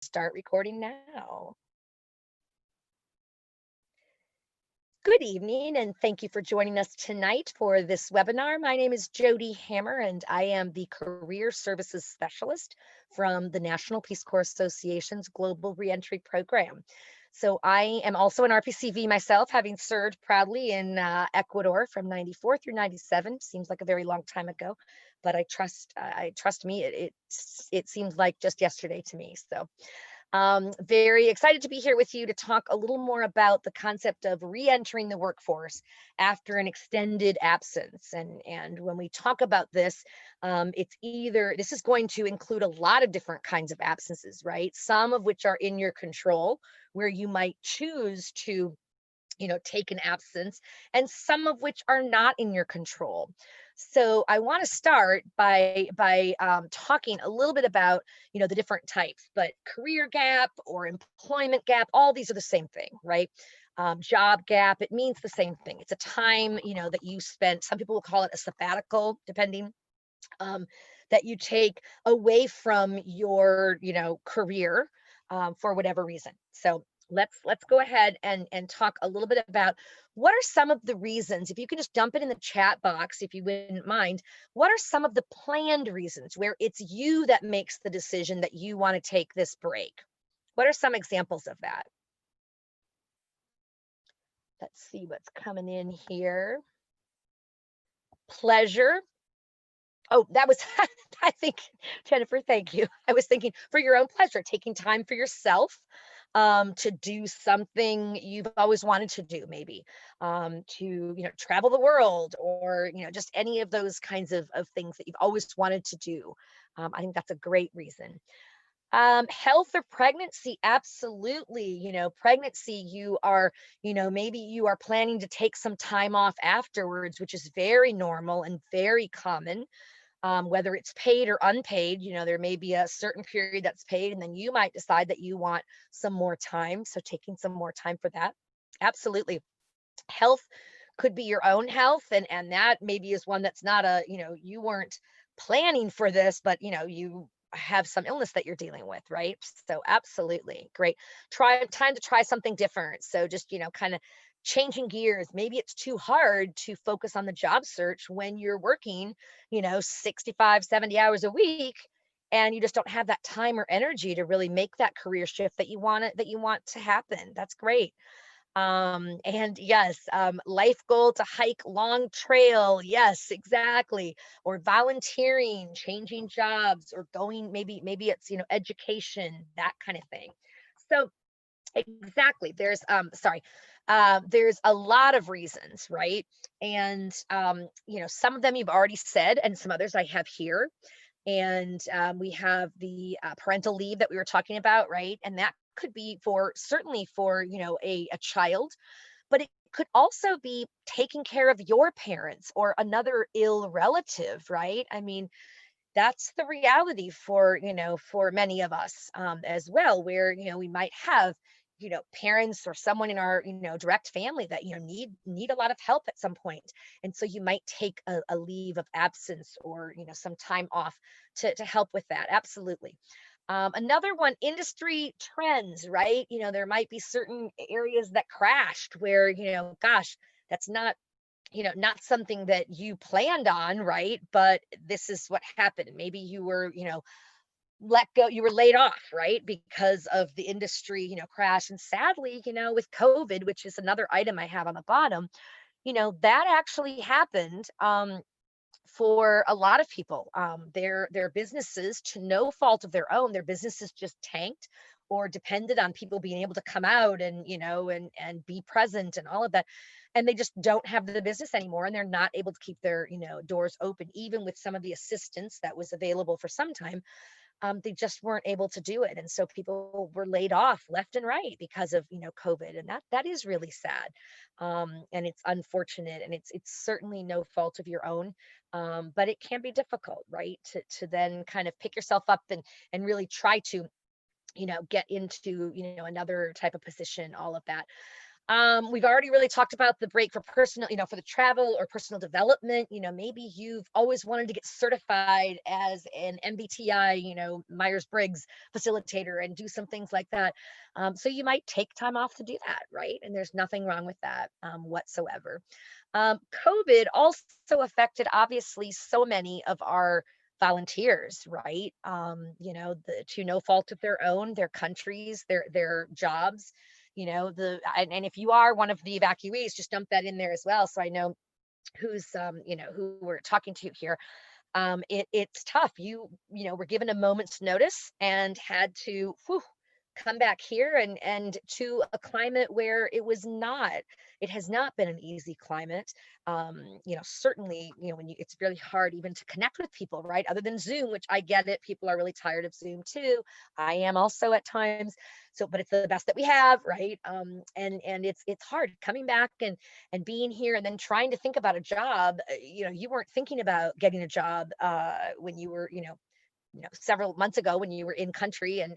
start recording now. Good evening, and thank you for joining us tonight for this webinar. My name is Jody Hammer, and I am the Career Services Specialist from the National Peace Corps Association's Global Reentry Program. So I am also an RPCV myself, having served proudly in Ecuador from 94 through 97. Seems like a very long time ago, but I trust me, it seems like just yesterday to me. So very excited to be here with you to talk a little more about the concept of re-entering the workforce after an extended absence. And when we talk about this, this is going to include a lot of different kinds of absences, right? Some of which are in your control, where you might choose to take an absence, and some of which are not in your control. So I want to start by talking a little bit about the different types, but career gap or employment gap, all these are the same thing, right? Job gap, it means the same thing. It's a time that you spent. Some people will call it a sabbatical, depending. That you take away from your career for whatever reason. So let's go ahead and talk a little bit about what are some of the reasons. If you can just dump it in the chat box, if you wouldn't mind, what are some of the planned reasons where it's you that makes the decision that you want to take this break? What are some examples of that? Let's see what's coming in here. Pleasure. Oh, that was, I think, Jennifer, thank you. I was thinking for your own pleasure, taking time for yourself, to do something you've always wanted to do, maybe to, travel the world, or, just any of those kinds of things that you've always wanted to do. I think that's a great reason. Health or pregnancy, absolutely. Pregnancy, maybe you are planning to take some time off afterwards, which is very normal and very common. Whether it's paid or unpaid, there may be a certain period that's paid, and then you might decide that you want some more time. So taking some more time for that. Absolutely. Health could be your own health, and that maybe is one that's not you weren't planning for this, but you have some illness that you're dealing with, right? So absolutely great. Time to try something different. So just, kind of changing gears. Maybe it's too hard to focus on the job search when you're working, 65, 70 hours a week, and you just don't have that time or energy to really make that career shift that you want to happen. That's great. And yes, life goal to hike long trail. Yes, exactly. Or volunteering, changing jobs, or going, maybe it's, education, that kind of thing. So exactly. There's a lot of reasons, right? And some of them you've already said, and some others I have here. And we have the parental leave that we were talking about, right? And that could be certainly for a child, but it could also be taking care of your parents or another ill relative, right? I mean, that's the reality for many of us, as well, where we might have parents or someone in our direct family that need a lot of help at some point. And so you might take a leave of absence, or some time off to help with that. Absolutely. Another one, industry trends, right? There might be certain areas that crashed where gosh, that's not something that you planned on, right? But this is what happened. Maybe you were, let go, you were laid off, right? Because of the industry, crash. And sadly, with COVID, which is another item I have on the bottom, that actually happened. For a lot of people, their businesses, to no fault of their own, their businesses just tanked, or depended on people being able to come out and and be present and all of that, and they just don't have the business anymore, and they're not able to keep their doors open, even with some of the assistance that was available for some time. They just weren't able to do it, and so people were laid off left and right because of COVID, and that is really sad. And it's unfortunate, and it's certainly no fault of your own. But it can be difficult, right, to then kind of pick yourself up and really try to get into another type of position, all of that. We've already really talked about the break for personal, for the travel or personal development. Maybe you've always wanted to get certified as an MBTI, Myers-Briggs facilitator and do some things like that. So you might take time off to do that, right? And there's nothing wrong with that whatsoever. COVID also affected, obviously, so many of our volunteers, right? To no fault of their own, their countries, their jobs, and if you are one of the evacuees, just dump that in there as well. So I know who we're talking to here. It's tough. Were given a moment's notice and had to come back here and to a climate where it has not been an easy climate. Certainly, when it's really hard even to connect with people, right? Other than Zoom, which I get it, people are really tired of Zoom too. I am also at times. So, but it's the best that we have, right? And it's hard coming back and being here and then trying to think about a job. You weren't thinking about getting a job when you were, several months ago when you were in country and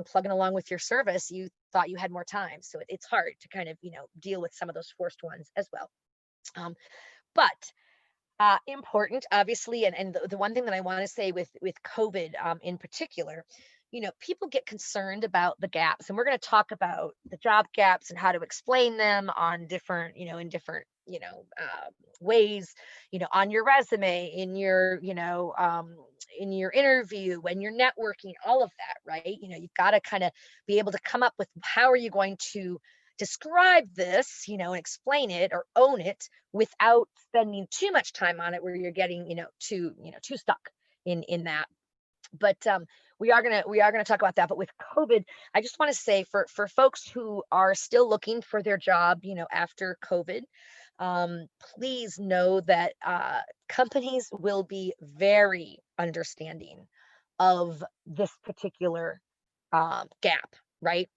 plugging along with your service. You thought you had more time, so it's hard to kind of deal with some of those forced ones as well. But important, obviously, and the one thing that I want to say with COVID in particular, people get concerned about the gaps, and we're going to talk about the job gaps and how to explain them on different, in different, ways, on your resume, in your interview, when you're networking, all of that, right? You've got to kind of be able to come up with how are you going to describe this, and explain it or own it without spending too much time on it where you're getting, too stuck in that. But we are gonna talk about that. But with COVID, I just want to say for folks who are still looking for their job, after COVID, please know that companies will be very understanding of this particular gap, right?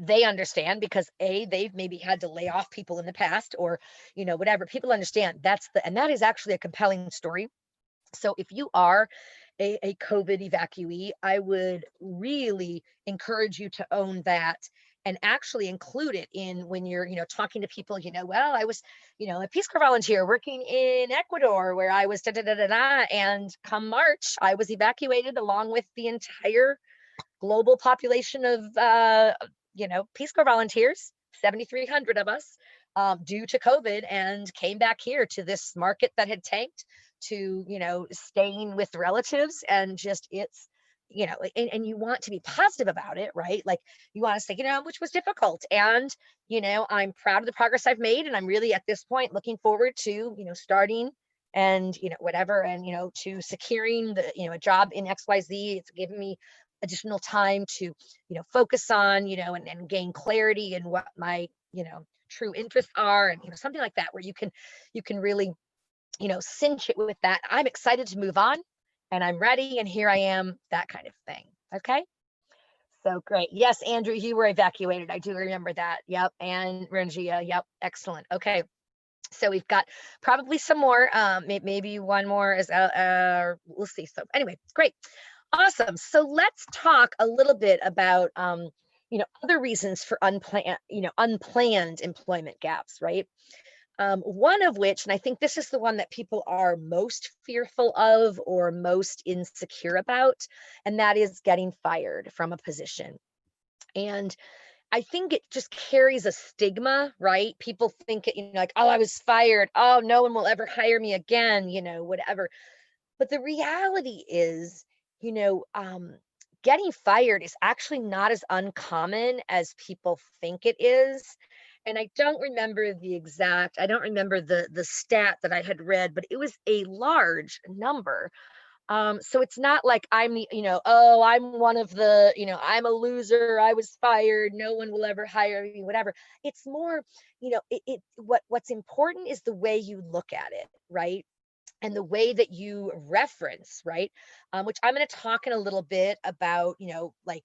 They understand because they've maybe had to lay off people in the past, or whatever. People understand and that is actually a compelling story. So if you are a COVID evacuee, I would really encourage you to own that and actually include it in when you're, talking to people, well, I was, a Peace Corps volunteer working in Ecuador where I was da da da da da. And come March, I was evacuated along with the entire global population of, Peace Corps volunteers, 7,300 of us, due to COVID, and came back here to this market that had tanked, to, staying with relatives, and just and you want to be positive about it, right? Like you want to say, which was difficult. And, I'm proud of the progress I've made. And I'm really at this point looking forward to, starting and, whatever, and, to securing a job in XYZ. It's given me additional time to, focus on, and gain clarity in what my, true interests are, and, something like that, where you can really, cinch it with that. I'm excited to move on and I'm ready and here I am, that kind of thing. Okay. So great. Yes, Andrew, you were evacuated. I do remember that. Yep. And Rangia. Yep. Excellent. Okay. So we've got probably some more, maybe one more is, we'll see. So anyway, great. Awesome. So let's talk a little bit about, other reasons for unplanned employment gaps, right? One of which, and I think this is the one that people are most fearful of or most insecure about, and that is getting fired from a position. And I think it just carries a stigma, right? People think it, like, oh, I was fired. Oh, no one will ever hire me again, whatever. But the reality is, you know, um, getting fired is actually not as uncommon as people think it is. And I don't remember the stat that I had read, but it was a large number. So it's not like oh, I'm one of the, I'm a loser, I was fired, no one will ever hire me, whatever. It's more, what's important is the way you look at it, right? And the way that you reference, right? Which I'm going to talk in a little bit about, like,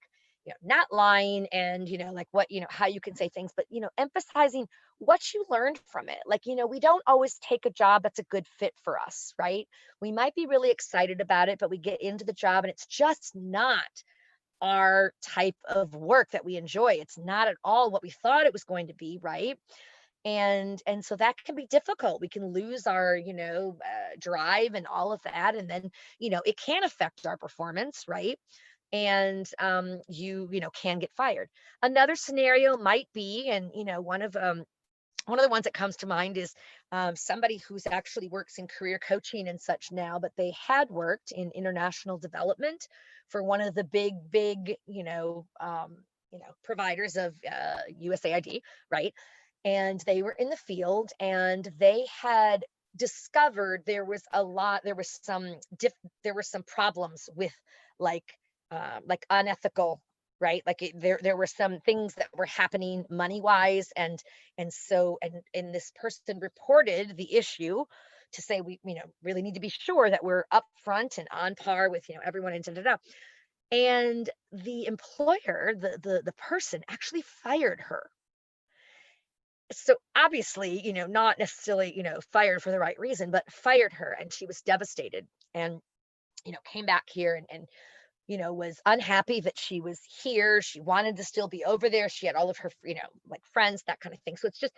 not lying and, like what, how you can say things, but, emphasizing what you learned from it. Like, we don't always take a job that's a good fit for us, right? We might be really excited about it, but we get into the job and it's just not our type of work that we enjoy. It's not at all what we thought it was going to be, right? And so that can be difficult. We can lose our, drive and all of that, and then, it can affect our performance, right? And you can get fired. Another scenario might be, and one of the ones that comes to mind is somebody who's actually works in career coaching and such now, but they had worked in international development for one of the big, providers of USAID, right? And they were in the field, and they had discovered there was there were some problems with, like unethical, right? Like there were some things that were happening money wise, and this person reported the issue to say, we really need to be sure that we're upfront and on par with everyone, and da, da, da. And the employer, the person actually fired her. So obviously, not necessarily, fired for the right reason, but fired her, and she was devastated, and came back here, and was unhappy that she was here. She wanted to still be over there. She had all of her, like, friends, that kind of thing. So it's just,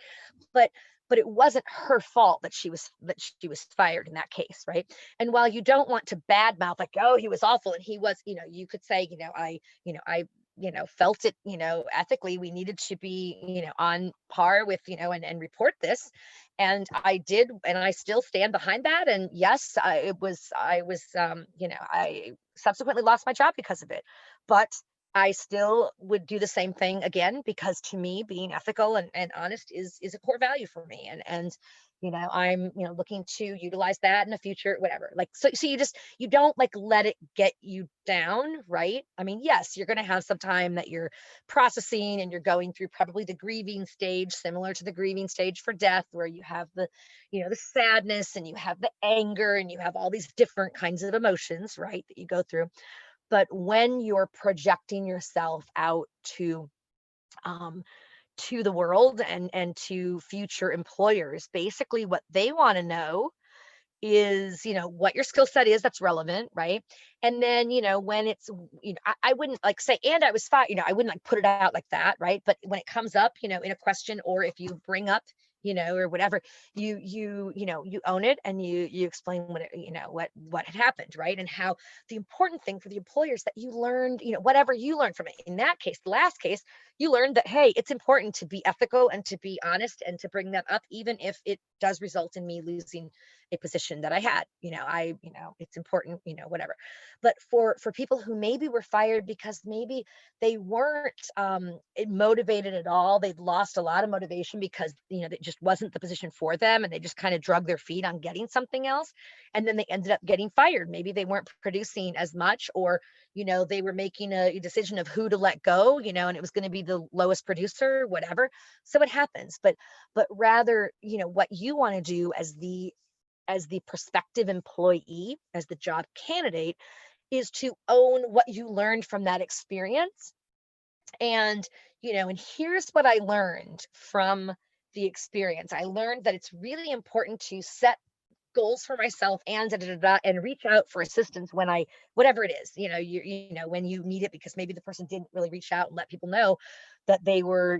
but but it wasn't her fault that she was fired in that case, right? And while you don't want to badmouth, like, oh, he was awful, and he was, you could say, I felt it, ethically, we needed to be, on par with, and report this. And I did, and I still stand behind that. And yes, I subsequently lost my job because of it. But I still would do the same thing again, because to me, being ethical and honest is a core value for me. And I'm, looking to utilize that in the future, whatever. Like, so you don't, like, let it get you down, right? I mean, yes, you're gonna have some time that you're processing, and you're going through probably the grieving stage, similar to the grieving stage for death, where you have the sadness, and you have the anger, and you have all these different kinds of emotions, right, that you go through. But when you're projecting yourself out um, to the world, and to future employers, basically what they want to know is, what your skill set is that's relevant, right? And then, when it's, I wouldn't, like, say, and I was fine, I wouldn't, like, put it out like that, right? But when it comes up, in a question, or if you bring up, or whatever, you own it, and you explain what had happened, right? And how the important thing for the employers that you learned, whatever you learned from it. In that case, the last case, you learned that, hey, it's important to be ethical and to be honest, and to bring that up, even if it does result in me losing a position that I had. It's important, whatever. But for people who maybe were fired because maybe they weren't motivated at all, they'd lost a lot of motivation because it just wasn't the position for them, and they just kind of drug their feet on getting something else, and then they ended up getting fired. Maybe they weren't producing as much, or they were making a decision of who to let go, and it was going to be the lowest producer, whatever. So it happens. But rather, what you want to do as the prospective employee, as the job candidate, is to own what you learned from that experience. And, and here's what I learned from the experience. I learned that it's really important to set goals for myself, and da, da, da, da, and reach out for assistance when whatever it is, when you need it, because maybe the person didn't really reach out and let people know that they were,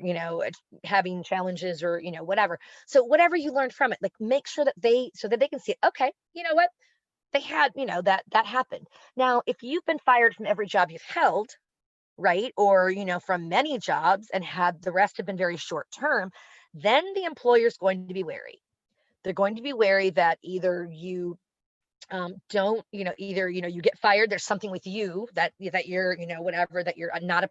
having challenges, or, whatever. So whatever you learned from it, like, make sure that so that they can see it. Okay, you know what? They had, that happened. Now, if you've been fired from every job you've held, right? Or, from many jobs, and had the rest have been very short term, then the employer's going to be wary. They're going to be wary that either you don't, either, you get fired, there's something with you that you're, whatever, that you're not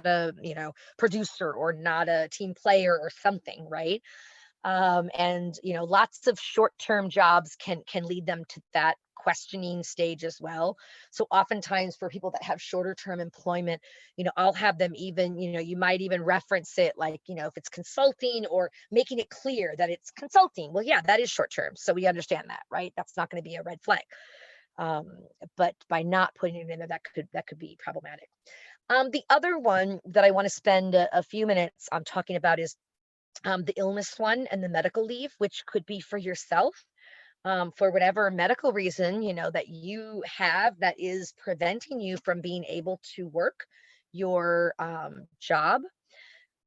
a producer, or not a team player, or something, right? And lots of short-term jobs can lead them to that questioning stage as well. So oftentimes, for people that have shorter term employment, I'll have them, even, you might even reference it, like, if it's consulting, or making it clear that it's consulting. Well, yeah, that is short term, so we understand that, right? That's not going to be a red flag. um, but by not putting it in there, that could be problematic. The other one that I want to spend a few minutes on talking about is the illness one, and the medical leave, which could be for yourself, for whatever medical reason, that you have, that is preventing you from being able to work. your job.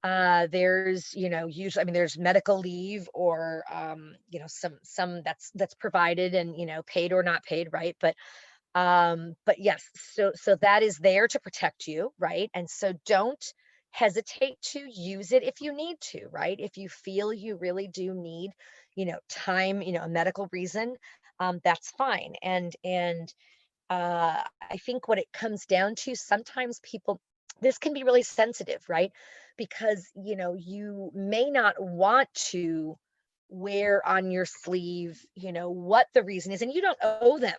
There's, usually, I mean, there's medical leave, or, some that's provided and, paid or not paid, right? But yes, so that is there to protect you, right? And so don't hesitate to use it if you need to, right? If you feel you really do need, time, a medical reason, that's fine. I think what it comes down to, sometimes people, this can be really sensitive, right? Because, you may not want to wear on your sleeve, what the reason is, and you don't owe them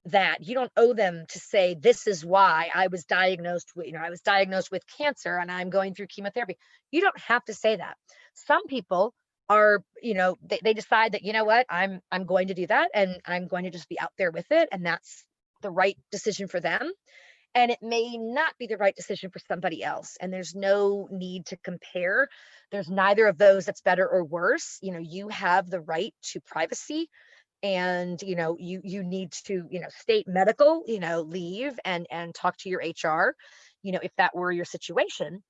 that. You don't owe them to say, this is why I was diagnosed with, I was diagnosed with cancer and I'm going through chemotherapy. You don't have to say that. Some people are, they decide that, what, I'm going to do that, and I'm going to just be out there with it, and that's the right decision for them, and it may not be the right decision for somebody else, and there's no need to compare. There's neither of those that's better or worse. You have the right to privacy, and you need to, state medical, leave, and talk to your HR, if that were your situation,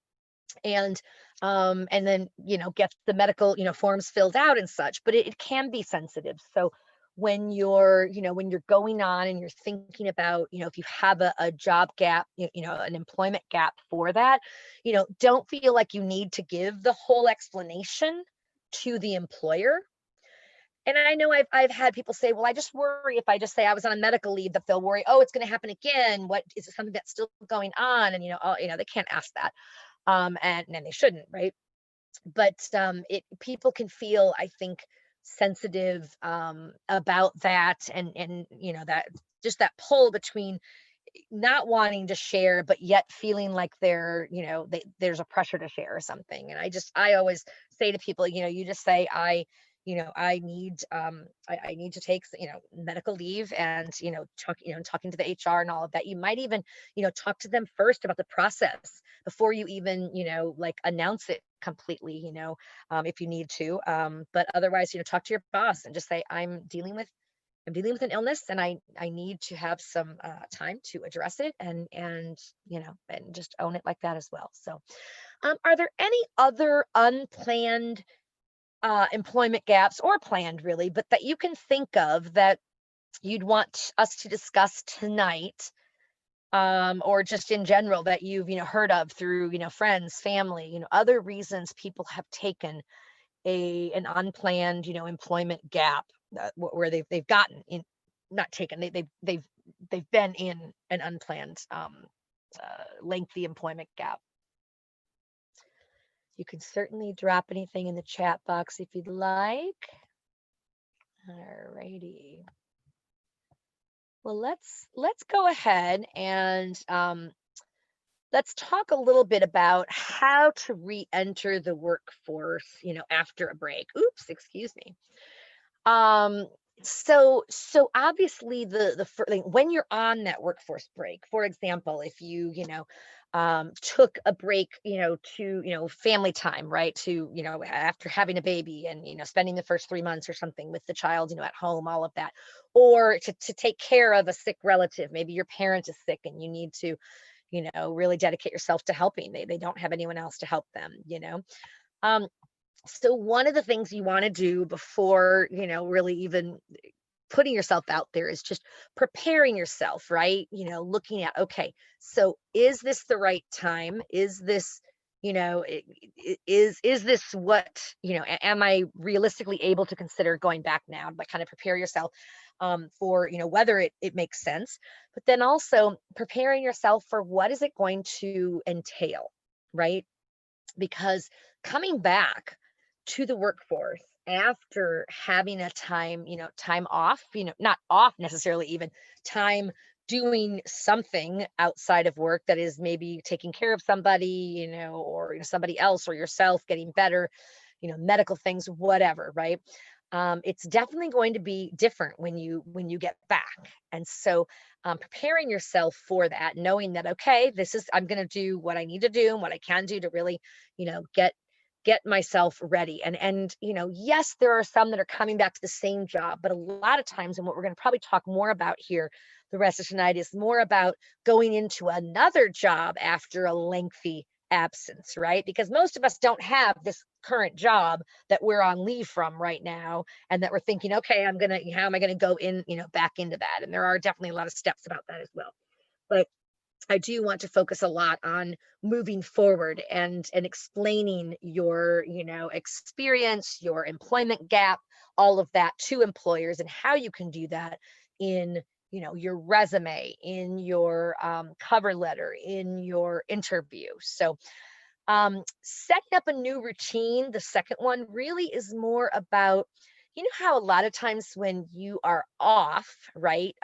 and then, get the medical, forms filled out and such. But it can be sensitive. So when you're going on and you're thinking about, if you have a job gap, an employment gap for that, don't feel like you need to give the whole explanation to the employer. And I know I've had people say, well, I just worry if I just say I was on a medical leave, that they'll worry, oh, it's going to happen again. What is it, something that's still going on? And, they can't ask that. And they shouldn't, right? But it people can feel, I think, sensitive about that, and that, just that pull between not wanting to share, but yet feeling like there's a pressure to share or something. And I always say to people, you just say, I need, I need to take, medical leave, and, talking to the HR and all of that. You might even, talk to them first about the process before you even, like, announce it completely, if you need to. But otherwise, talk to your boss and just say, I'm dealing with an illness, and I need to have some time to address it, and just own it like that as well. So, are there any other unplanned employment gaps, or planned, really, but that you can think of that you'd want us to discuss tonight, or just in general that you've, heard of through, friends, family, other reasons people have taken an unplanned, employment gap, where they've gotten in, not taken, they've been in an unplanned, lengthy employment gap. You can certainly drop anything in the chat box if you'd like. All righty. Well, let's go ahead and let's talk a little bit about how to re-enter the workforce, after a break. Oops, excuse me. So obviously, like, when you're on that workforce break, for example, if you took a break, to, family time, right? To, after having a baby, and, spending the first 3 months or something with the child, at home, all of that, or to take care of a sick relative. Maybe your parent is sick and you need to, really dedicate yourself to helping. They don't have anyone else to help them. Um, so one of the things you want to do before, really even putting yourself out there, is just preparing yourself, right? Looking at, okay, so is this the right time? Is this, is this what, am I realistically able to consider going back now? But kind of prepare yourself for, whether it makes sense, but then also preparing yourself for what is it going to entail, right? Because coming back to the workforce after having a time, time off, not off necessarily, even time doing something outside of work, that is maybe taking care of somebody, or, somebody else, or yourself, getting better, medical things, whatever, right? It's definitely going to be different when you get back. And so, preparing yourself for that, knowing that, okay, I'm going to do what I need to do and what I can do to really, get get myself ready. Yes, there are some that are coming back to the same job, but a lot of times, and what we're going to probably talk more about here the rest of tonight, is more about going into another job after a lengthy absence, right? Because most of us don't have this current job that we're on leave from right now, and that we're thinking, okay, how am I gonna go in, back into that? And there are definitely a lot of steps about that as well. But I do want to focus a lot on moving forward and explaining your, experience, your employment gap, all of that to employers, and how you can do that in, your resume, in your cover letter, in your interview. So, setting up a new routine, the second one, really is more about, how a lot of times when you are off, right?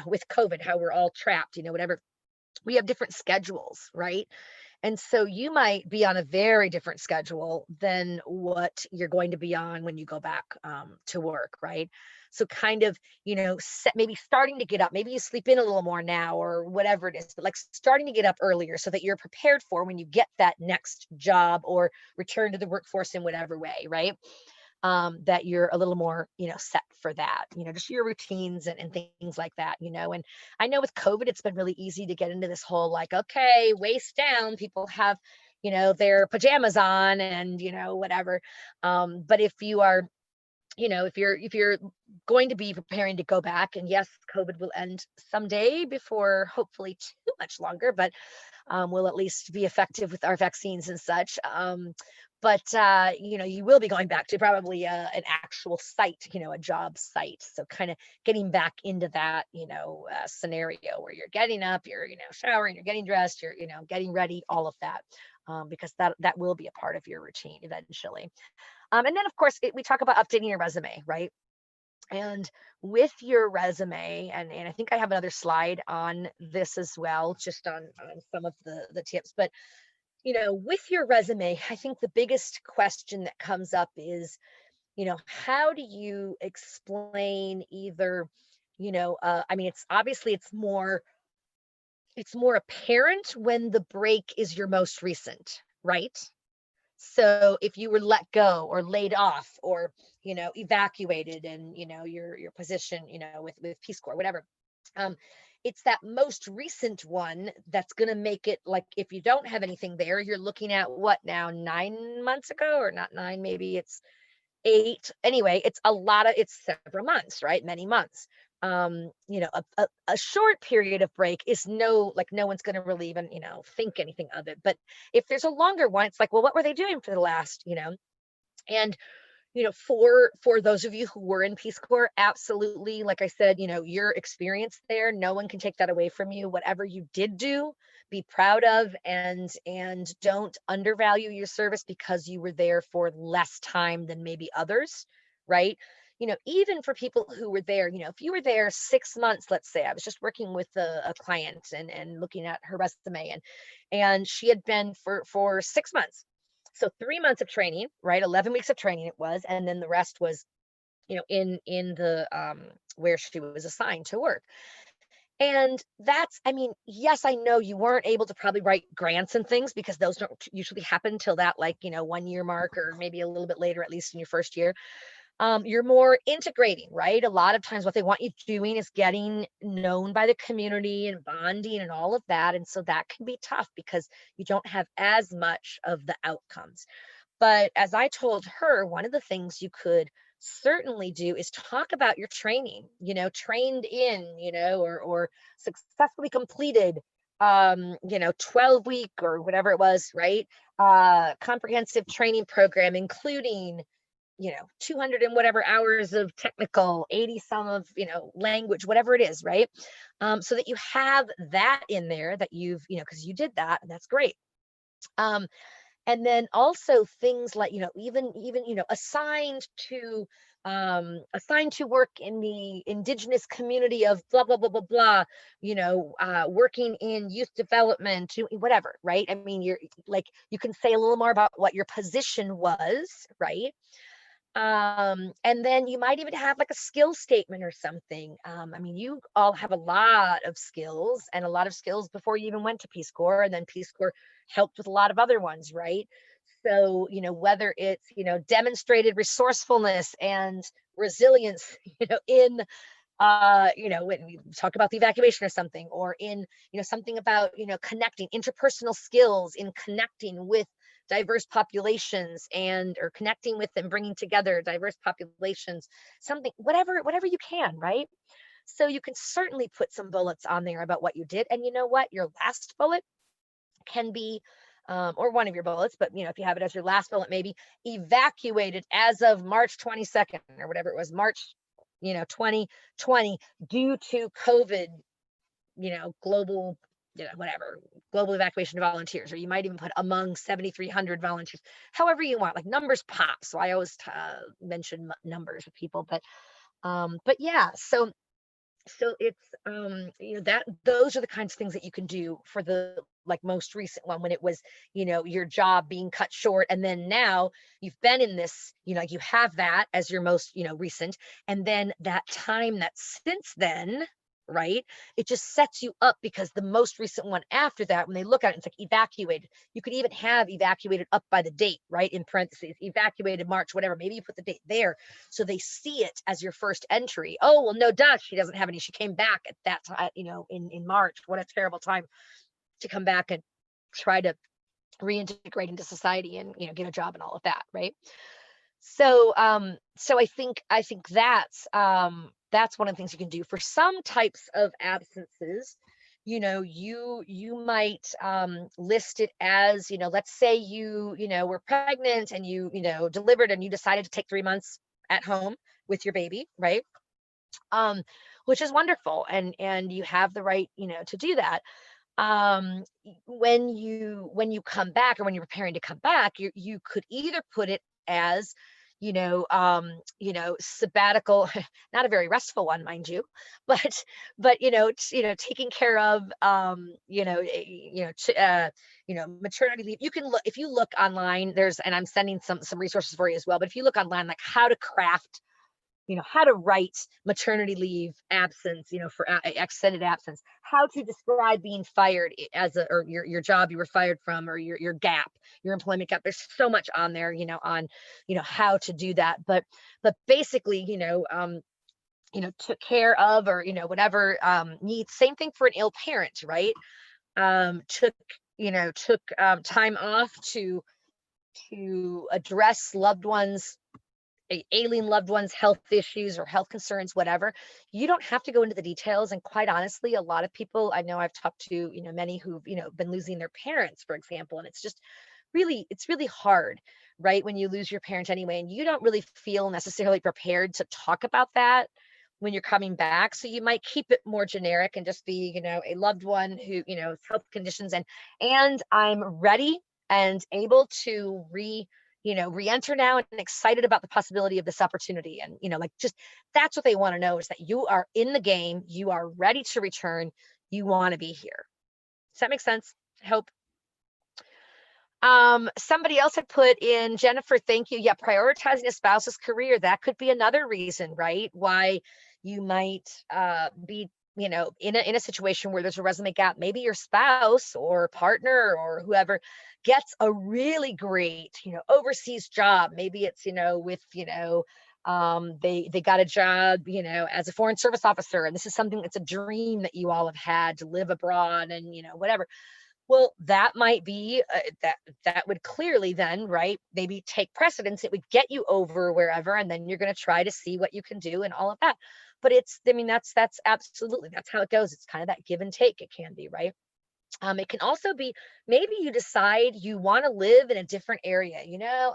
With COVID, how we're all trapped, whatever, we have different schedules, right? And so you might be on a very different schedule than what you're going to be on when you go back to work, right? So kind of, maybe starting to get up, maybe you sleep in a little more now or whatever it is, but like starting to get up earlier so that you're prepared for when you get that next job or return to the workforce in whatever way, right? That you're a little more, set for that, just your routines and things like that, And I know with COVID, it's been really easy to get into this whole like, okay, waist down. People have, their pajamas on and, whatever. But if you are, if you're going to be preparing to go back, and yes, COVID will end someday before hopefully too much longer, but will at least be effective with our vaccines and such. But you will be going back to probably an actual site, a job site. So kind of getting back into that, scenario where you're getting up, you're, showering, you're getting dressed, you're, getting ready, all of that. Because that will be a part of your routine eventually. And then, of course, we talk about updating your resume, right? And with your resume, and I think I have another slide on this as well, just on some of the tips. But with your resume, I think the biggest question that comes up is, how do you explain either, I mean, it's obviously it's more apparent when the break is your most recent, right? So if you were let go or laid off or, evacuated and, your position, with Peace Corps, whatever, um, it's that most recent one that's going to make it like if you don't have anything there, you're looking at what now, 9 months ago, or not nine, maybe it's 8. Anyway, it's several months, right? Many months. A short period of break is no one's going to really even, think anything of it. But if there's a longer one, it's like, well, what were they doing for the last, and for those of you who were in Peace Corps, absolutely, like I said, your experience there, no one can take that away from you. Whatever you did do, be proud of, and don't undervalue your service because you were there for less time than maybe others, right? Even for people who were there, if you were there 6 months, let's say, I was just working with a client and looking at her resume, and she had been for 6 months. So 3 months of training, right? 11 weeks of training it was, and then the rest was, in the where she was assigned to work. And that's, I mean, yes, I know you weren't able to probably write grants and things because those don't usually happen till that, like, 1 year mark, or maybe a little bit later, at least in your first year. You're more integrating, right? A lot of times what they want you doing is getting known by the community and bonding and all of that. And so that can be tough because you don't have as much of the outcomes. But as I told her, one of the things you could certainly do is talk about your training, trained in, or successfully completed, 12-week or whatever it was, right? Comprehensive training program, including 200 and whatever hours of technical, 80 some of, language, whatever it is, right? So that you have that in there that you've, because you did that, and that's great. Um, and then also things like, even, assigned to work in the indigenous community of blah, blah, blah, blah, blah, working in youth development, whatever, right? I mean, you're like, you can say a little more about what your position was, right? And then you might even have like a skill statement or something. I mean, you all have a lot of skills, and a lot of skills before you even went to Peace Corps, and then Peace Corps helped with a lot of other ones, right? So, whether it's, demonstrated resourcefulness and resilience, in when we talk about the evacuation or something, or in, something about, connecting interpersonal skills in connecting with diverse populations, and or connecting with and bringing together diverse populations, something, whatever you can, right? So you can certainly put some bullets on there about what you did. And you know what? Your last bullet can be, or one of your bullets, but if you have it as your last bullet, maybe evacuated as of March 22nd or whatever it was, March, 2020, due to COVID, global, whatever, global evacuation of volunteers, or you might even put among 7,300 volunteers, however you want, like numbers pop. So I always mention numbers with people, but yeah, so it's, that those are the kinds of things that you can do for the, like, most recent one, when it was, your job being cut short, and then now you've been in this, you have that as your most, recent, and then that time that since then, right? It just sets you up, because the most recent one after that, when they look at it, it's like evacuated. You could even have evacuated up by the date, right? In parentheses, evacuated March, whatever. Maybe you put the date there, so they see it as your first entry. Oh, well, no, duh, she doesn't have any. She came back at that time, in March. What a terrible time to come back and try to reintegrate into society and, get a job and all of that, right? So I think that's one of the things you can do for some types of absences. You might list it as, let's say were pregnant, and delivered, and you decided to take 3 months at home with your baby, right? um which is wonderful, and you have the right, to do that. When you come back, or when you're preparing to come back, you could either put it as, sabbatical, not a very restful one, mind you, but taking care of, maternity leave. You can look, if you look online, and I'm sending some resources for you as well, but if you look online, like how to craft, how to write maternity leave absence, for extended absence, how to describe being fired, as or your job you were fired from, or your gap, your employment gap. There's so much on there, on, how to do that. But basically, took care of, or, whatever, needs. Same thing for an ill parent, right? Took time off to address loved ones, alien loved ones' health issues or health concerns, whatever. You don't have to go into the details. And quite honestly, a lot of people I know, I've talked to, many who've, been losing their parents, for example, and it's really hard, right? When you lose your parent anyway, and you don't really feel necessarily prepared to talk about that when you're coming back. So you might keep it more generic and just be, a loved one who, health conditions, and I'm ready and able to re-enter now, and excited about the possibility of this opportunity. And, like, just, that's what they want to know, is that you are in the game, you are ready to return, you want to be here. Does that make sense? I hope. Somebody else had put in, Jennifer, thank you. Yeah, prioritizing a spouse's career. That could be another reason, right? Why you might be, in a situation where there's a resume gap. Maybe your spouse or partner or whoever gets a really great, overseas job. Maybe it's, with, they got a job, as a foreign service officer, and this is something that's a dream that you all have had, to live abroad, and, whatever. Well, that might be, that would clearly then, right, maybe take precedence. It would get you over wherever, and then you're going to try to see what you can do and all of that. But I mean, that's absolutely, that's how it goes. It's kind of that give and take. It can be, right? It can also be, maybe you decide you want to live in a different area.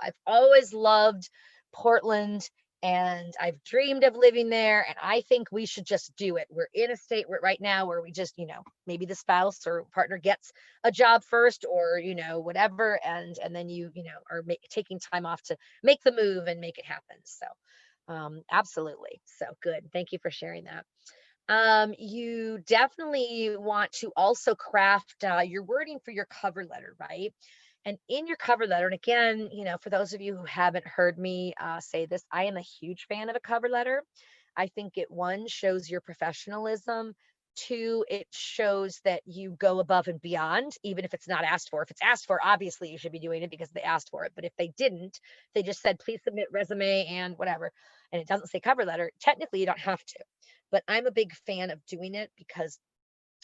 I've always loved Portland, and I've dreamed of living there, and I think we should just do it. We're in a state right now where we just, maybe the spouse or partner gets a job first, or, whatever, and then are taking time off to make the move and make it happen. So, absolutely. So good. Thank you for sharing that. You definitely want to also craft your wording for your cover letter, right? And in your cover letter, and again, for those of you who haven't heard me say this, I am a huge fan of a cover letter. I think it, one, shows your professionalism. Two, it shows that you go above and beyond, even if it's not asked for. If it's asked for, obviously you should be doing it because they asked for it. But if they didn't, they just said, please submit resume and whatever, and it doesn't say cover letter, technically you don't have to. But I'm a big fan of doing it because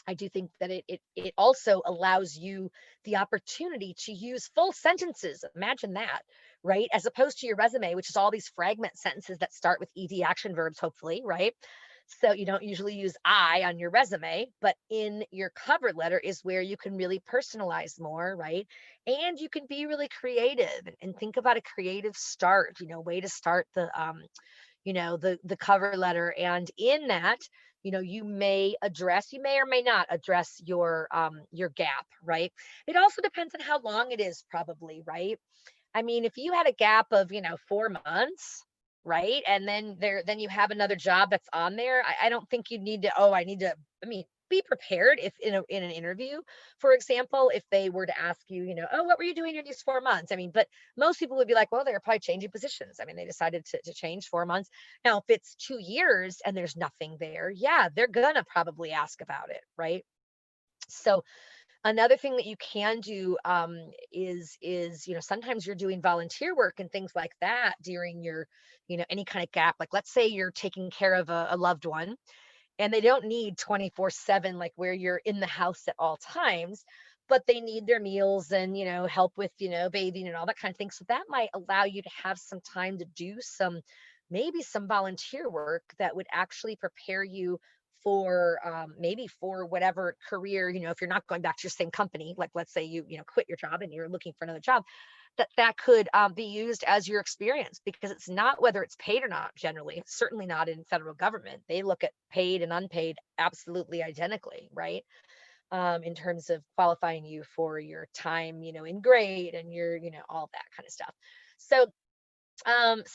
I do think that it also allows you the opportunity to use full sentences. Imagine that, right? As opposed to your resume, which is all these fragment sentences that start with ed action verbs, hopefully, right? So you don't usually use I on your resume, but in your cover letter is where you can really personalize more, right? And you can be really creative and think about a creative start, way to start the cover letter. And in that, you may or may not address your gap, right? It also depends on how long it is, probably, right? I mean, if you had a gap of, 4 months, right? And then you have another job that's on there. I don't think you need to, oh, I need to, I mean, be prepared if in an interview, for example, if they were to ask you, oh, what were you doing in these 4 months? I mean, but most people would be like, well, they're probably changing positions. I mean, they decided to change 4 months. Now, if it's 2 years and there's nothing there, yeah, they're gonna probably ask about it, right? So another thing that you can do is sometimes you're doing volunteer work and things like that during your any kind of gap. Like, let's say you're taking care of a loved one, and they don't need 24/7, like where you're in the house at all times, but they need their meals and help with bathing and all that kind of thing. So that might allow you to have some time to do maybe some volunteer work that would actually prepare you for maybe for whatever career, if you're not going back to your same company. Like, let's say you quit your job and you're looking for another job, that could be used as your experience, because it's not whether it's paid or not. Generally, certainly not in federal government. They look at paid and unpaid absolutely identically, right? In terms of qualifying you for your time, in grade and your, all that kind of stuff. So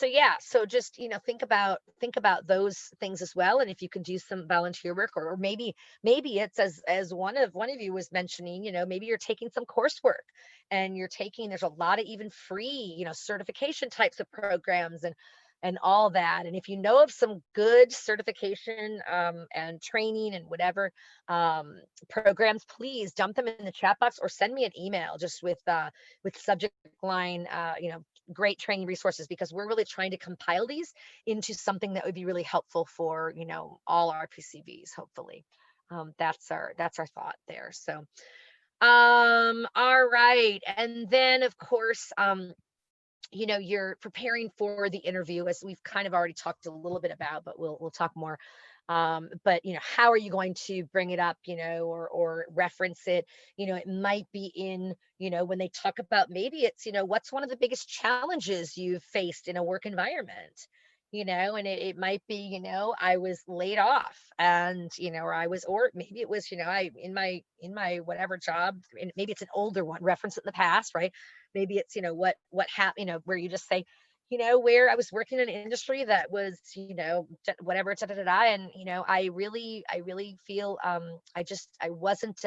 yeah, so just think about those things as well. And if you can do some volunteer work, or maybe it's as one of you was mentioning, maybe you're taking some coursework, and there's a lot of even free certification types of programs and all that. And if you know of some good certification and training and whatever programs, please dump them in the chat box or send me an email just with subject line great training resources, because we're really trying to compile these into something that would be really helpful for all our PCVs, hopefully. That's our thought there. So all right. And then, of course, you're preparing for the interview, as we've kind of already talked a little bit about, but we'll talk more. But how are you going to bring it up, or reference it? It might be in, when they talk about, maybe it's, what's one of the biggest challenges you've faced in a work environment? And it might be, I was laid off, and or maybe it was, I in my whatever job, and maybe it's an older one, reference it in the past, right? Maybe it's, what happened, where you just say, where I was working in an industry that was, whatever, da, da, da, da, and I really feel I wasn't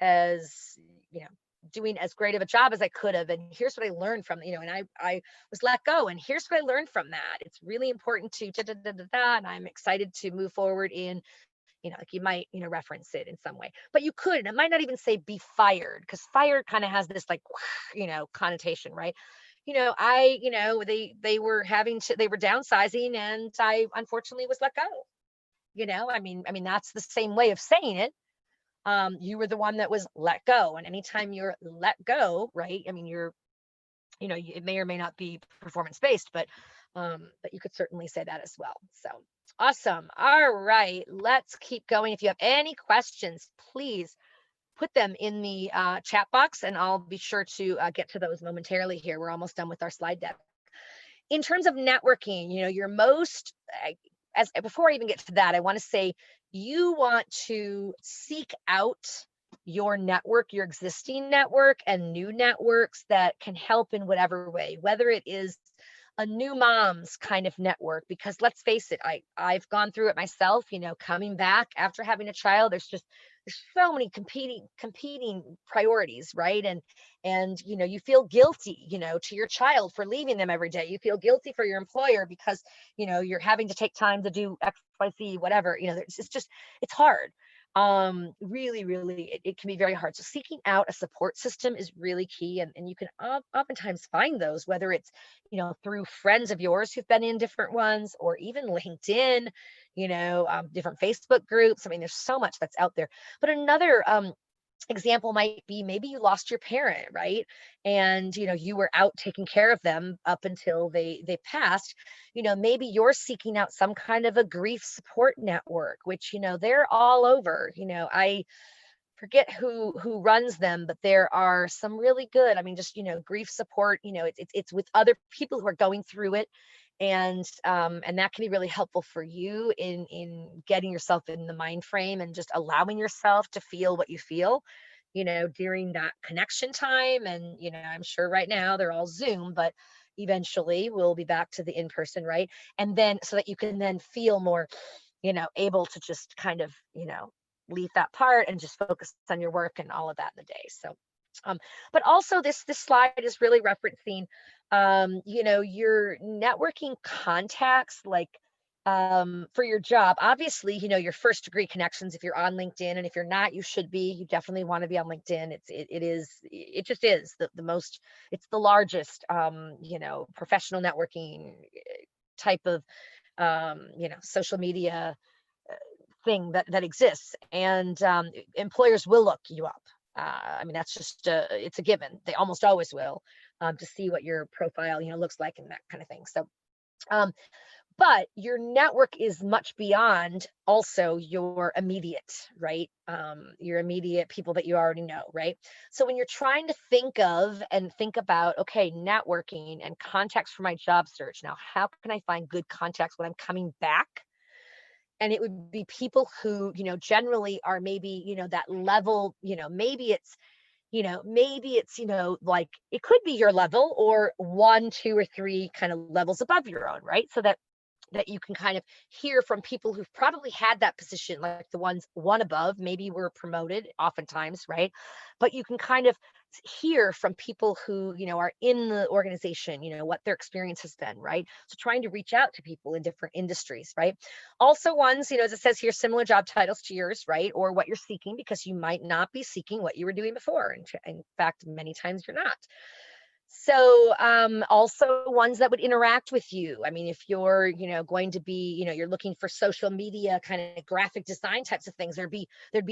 as you know doing as great of a job as I could have, and here's what I learned from, and I was let go, and here's what I learned from that. It's really important to da, da, da, da, da, and I'm excited to move forward in, like, you might, reference it in some way. But you could, and it might not even say be fired, because fired kind of has this, like, connotation, right? They were downsizing, and I unfortunately was let go. I mean, that's the same way of saying it. You were the one that was let go. And anytime you're let go, right? I mean, it may or may not be performance based, but you could certainly say that as well. So awesome. All right, let's keep going. If you have any questions, please put them in the chat box, and I'll be sure to get to those momentarily here. We're almost done with our slide deck. In terms of networking, your most, as before I even get to that, I want to say you want to seek out your network, your existing network, and new networks that can help in whatever way, whether it is a new mom's kind of network, because let's face it, I've gone through it myself, coming back after having a child. There's so many competing priorities, right? And you feel guilty, to your child for leaving them every day. You feel guilty for your employer because you're having to take time to do XYZ, whatever. It's hard. Really, really, it can be very hard. So seeking out a support system is really key. And you can oftentimes find those, whether it's, through friends of yours who've been in different ones, or even LinkedIn, different Facebook groups. I mean, there's so much that's out there. But another example might be, maybe you lost your parent, right? And you were out taking care of them up until they passed. Maybe you're seeking out some kind of a grief support network, which they're all over. I forget who runs them, but there are some really good, I mean, just grief support. It's with other people who are going through it. And that can be really helpful for you in getting yourself in the mind frame and just allowing yourself to feel what you feel during that connection time. And I'm sure right now they're all Zoom, but eventually we'll be back to the in person, right? And then, so that you can then feel more able to just kind of leave that part and just focus on your work and all of that in the day. So um, but also this slide is really referencing your networking contacts, like for your job. Obviously, your first degree connections, if you're on LinkedIn, and if you're not, you should be. You definitely want to be on LinkedIn. It just is the most, it's the largest professional networking type of social media thing that exists. And employers will look you up. I mean, that's just it's a given. They almost always will, to see what your profile looks like and that kind of thing. So um, but your network is much beyond also your immediate, right? Your immediate people that you already know, right? So when you're trying to think about, okay, networking and contacts for my job search, now how can I find good contacts when I'm coming back? And it would be people who generally are maybe that level. Maybe it's like, it could be your level, or one, two, or three kind of levels above your own, right? So that you can kind of hear from people who've probably had that position, like the ones one above, maybe were promoted oftentimes, right? But you can kind of hear from people who are in the organization, what their experience has been, right? So trying to reach out to people in different industries, right? Also ones, as it says here, similar job titles to yours, right? Or what you're seeking, because you might not be seeking what you were doing before. And in fact, many times you're not. So also ones that would interact with you. I mean, if you're going to be you're looking for social media kind of graphic design types of things, there'd be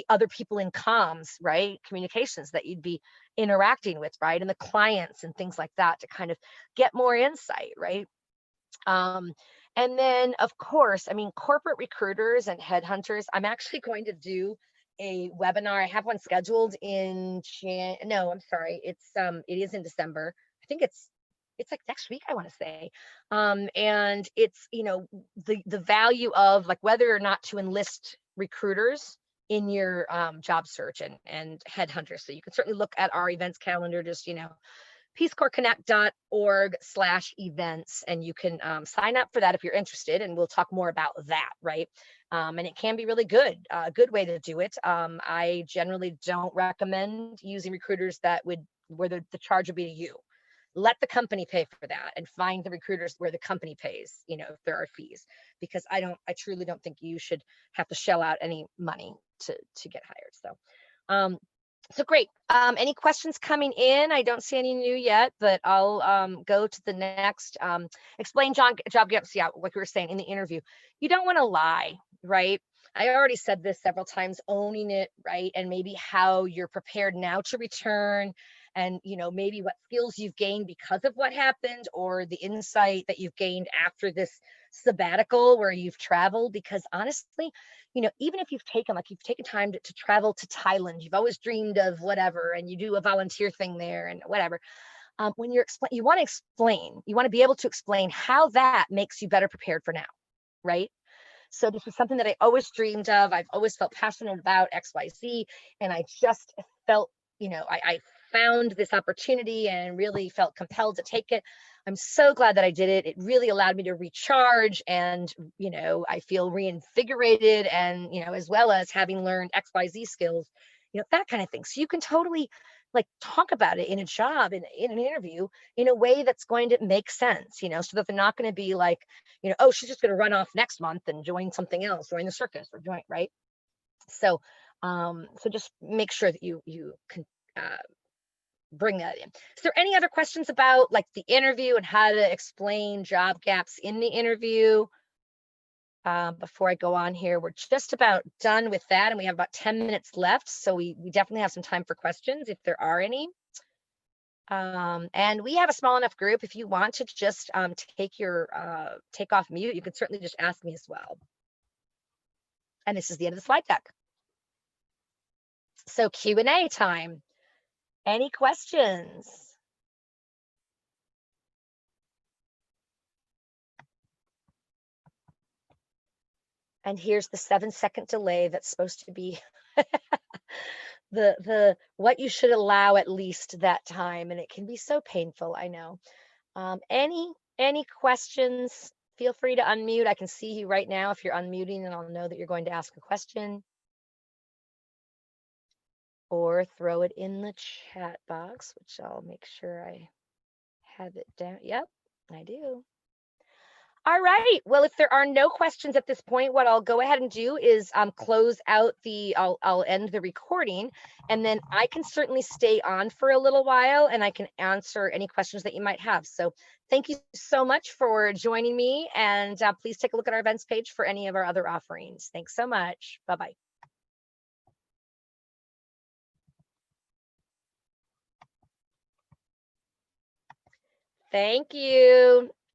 other people in comms, right? Communications that you'd be interacting with, right? And the clients and things like that, to kind of get more insight, right? um, and then, of course, I mean, corporate recruiters and headhunters. I'm actually going to do a webinar. I have one scheduled in no, I'm sorry. It is in December. I think it's like next week, I want to say. And it's, the value of, like, whether or not to enlist recruiters in your job search, and headhunters. So you can certainly look at our events calendar, just, peacecorpsconnect.org/events, and you can sign up for that if you're interested, and we'll talk more about that, right? And it can be really good, a good way to do it. I generally don't recommend using recruiters where the charge would be to you. Let the company pay for that, and find the recruiters where the company pays, if there are fees, because I truly don't think you should have to shell out any money to get hired. So great. Any questions coming in? I don't see any new yet, but I'll go to the next. Explain job gaps. Yeah, like we were saying in the interview, you don't want to lie, right? I already said this several times, owning it, right? And maybe how you're prepared now to return, and maybe what skills you've gained because of what happened, or the insight that you've gained after this sabbatical where you've traveled. Because honestly, even if you've taken time to travel to Thailand, you've always dreamed of whatever, and you do a volunteer thing there and whatever. When you want to explain, you want to be able to explain how that makes you better prepared for now, right? So this was something that I always dreamed of. I've always felt passionate about XYZ, and I just felt, I found this opportunity and really felt compelled to take it. I'm so glad that I did it. It really allowed me to recharge, and, I feel reinvigorated, and, as well as having learned XYZ skills, that kind of thing. So you can totally, like, talk about it in a job, in an interview, in a way that's going to make sense, so that they're not going to be like, oh, she's just going to run off next month and join something else, join the circus, or join, right? So So just make sure that you can bring that in. Is there any other questions about like the interview and how to explain job gaps in the interview? Before I go on here, we're just about done with that, and we have about 10 minutes left. So we definitely have some time for questions if there are any. And we have a small enough group. If you want to just take off mute, you can certainly just ask me as well. And this is the end of the slide deck. So Q&A time. Any questions? And here's the 7-second delay that's supposed to be the what you should allow at least that time, and it can be so painful, I know. Any questions? Feel free to unmute. I can see you right now if you're unmuting, and I'll know that you're going to ask a question. Or throw it in the chat box, which I'll make sure I have it down. Yep, I do. All right. Well, if there are no questions at this point, what I'll go ahead and do is close out I'll end the recording, and then I can certainly stay on for a little while and I can answer any questions that you might have. So thank you so much for joining me, and please take a look at our events page for any of our other offerings. Thanks so much. Bye-bye. Thank you.